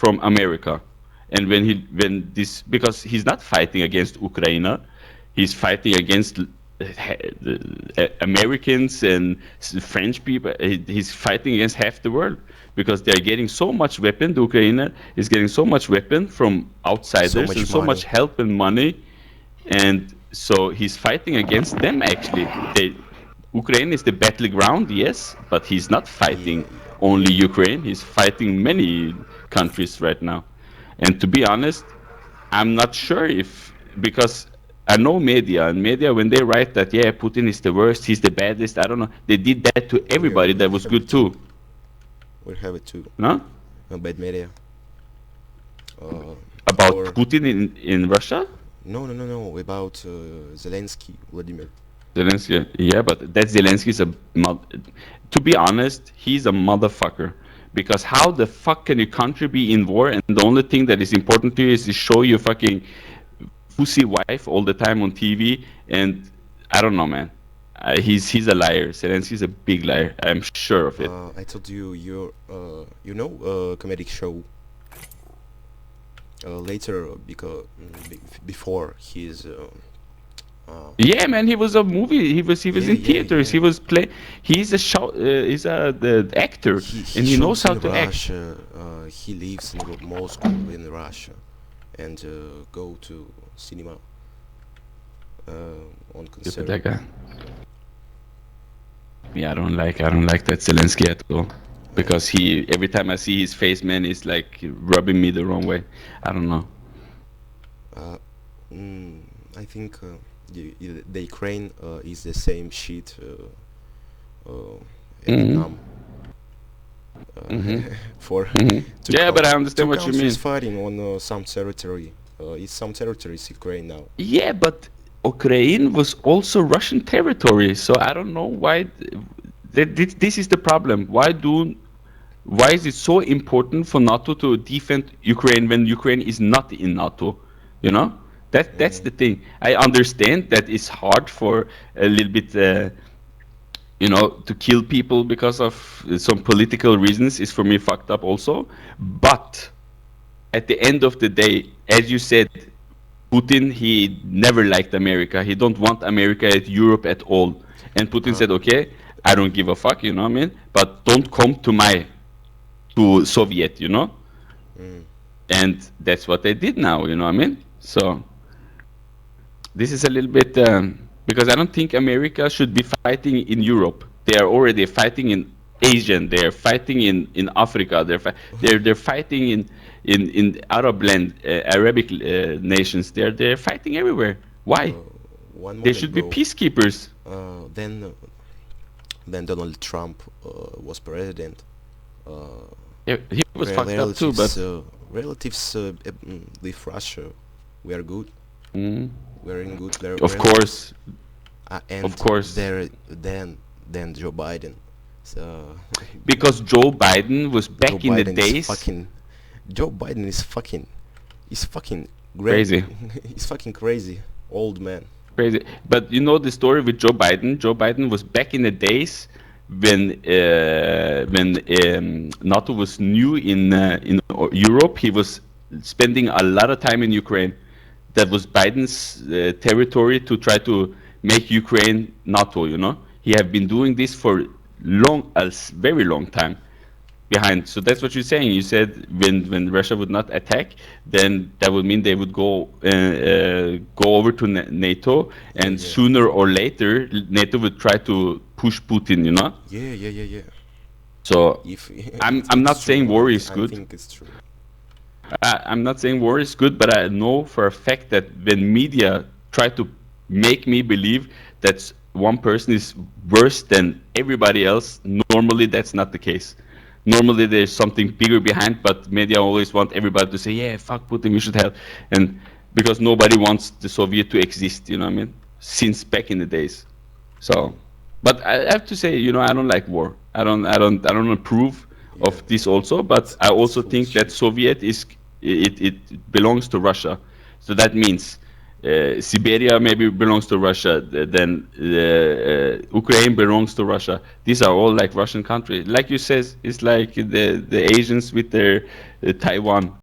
from America. And because he's not fighting against Ukraine, he's fighting against Americans and French people. He's fighting against half the world because they're getting so much weapon. The Ukraine is getting so much weapon from So outsiders and much so much money. help and money, and so he's fighting against them. Actually, Ukraine is the battleground, yes, but he's not Yeah, fighting yeah, only yeah. Ukraine. He's fighting many countries right now. And to be honest, I'm not sure if, because I know media, and media, when they write that, yeah, Putin is the worst, he's the baddest, I don't know, they did that to everybody We that was have it good too. too. We have it too. No? Bad media. Uh, About or Putin in Russia? no. About Zelensky, Vladimir. Zelensky, yeah, but that Zelensky is to be honest, he's a motherfucker. Because how the fuck can your country be in war and the only thing that is important to you is to show your fucking pussy wife all the time on TV? And I don't know, man. He's a liar. Zelensky's a big liar. I'm sure of it. I told you you know comedic show later because before his Yeah, man. He was a movie. He was yeah, in yeah, theaters. He yeah. was play. He's a show. He's a the actor, He and he knows shows how in to act. Russia. He lives in Moscow in Russia, and go to cinema on Yeah, but concert. that guy. Yeah, I don't like that Zelensky at all. Uh, Because he, every time I see his face, man, it's like rubbing me the wrong way. I don't know. uh, mm, I think the Ukraine is the same shit Hmm. Vietnam. Hmm. For Hmm. two Yeah, but I two understand what you countries mean. fighting on some territory. It's some territories Ukraine now. Yeah, but Ukraine was also Russian territory, so I don't know why. This is the problem. Why is it so important for NATO to defend Ukraine when Ukraine is not in NATO? You know, that's Mm. the thing. I understand that it's hard for a little bit, to kill people because of some political reasons. Is for me fucked up also. But at the end of the day, as you said, Putin, he never liked America. He don't want America at Europe at all. And Putin Uh, said, okay, I don't give a fuck, you know what I mean? But don't come to Soviet, you know? mm. And that's what they did now, you know what I mean? So this is a little bit, because I don't think America should be fighting in Europe. They are already fighting in Asia. They are fighting in Africa. They're fighting in Arabic nations. They're fighting everywhere. Why? One They moment, should be bro. peacekeepers. Then Donald Trump was president. Uh, Yeah, he was fucked up too, relatives but with Russia, we are good. mm, We're in good of relatives. course, And of course, there then Joe Biden. So because Joe Biden was Joe back in the Biden is days fucking Joe Biden is fucking he's fucking great. crazy. He's fucking crazy old man. Crazy. But you know the story with Joe Biden? Joe Biden was back in the days when NATO was new in Europe. He was spending a lot of time in Ukraine. That was Biden's territory to try to make Ukraine NATO. You know, he have been doing this for very long time behind. So that's what you're saying. You said when Russia would not attack, then that would mean they would go over to NATO, Yeah, and yeah. sooner or later NATO would try to push Putin. You know. Yeah. So If I'm it's not saying true, war is I good. think it's true. I'm not saying war is good, but I know for a fact that when media try to make me believe that one person is worse than everybody else, normally that's not the case. Normally there's something bigger behind, but media always want everybody to say, yeah, fuck Putin, we should help. And because nobody wants the Soviet to exist, you know what I mean? Since back in the days. So, but I have to say, I don't like war. I don't approve Yeah, of this also, but I it's also full think that shit. Soviet it belongs to Russia. So that means Siberia maybe belongs to Russia. Then Ukraine belongs to Russia. These are all like Russian countries. Like you says, it's like the Asians with their Taiwan.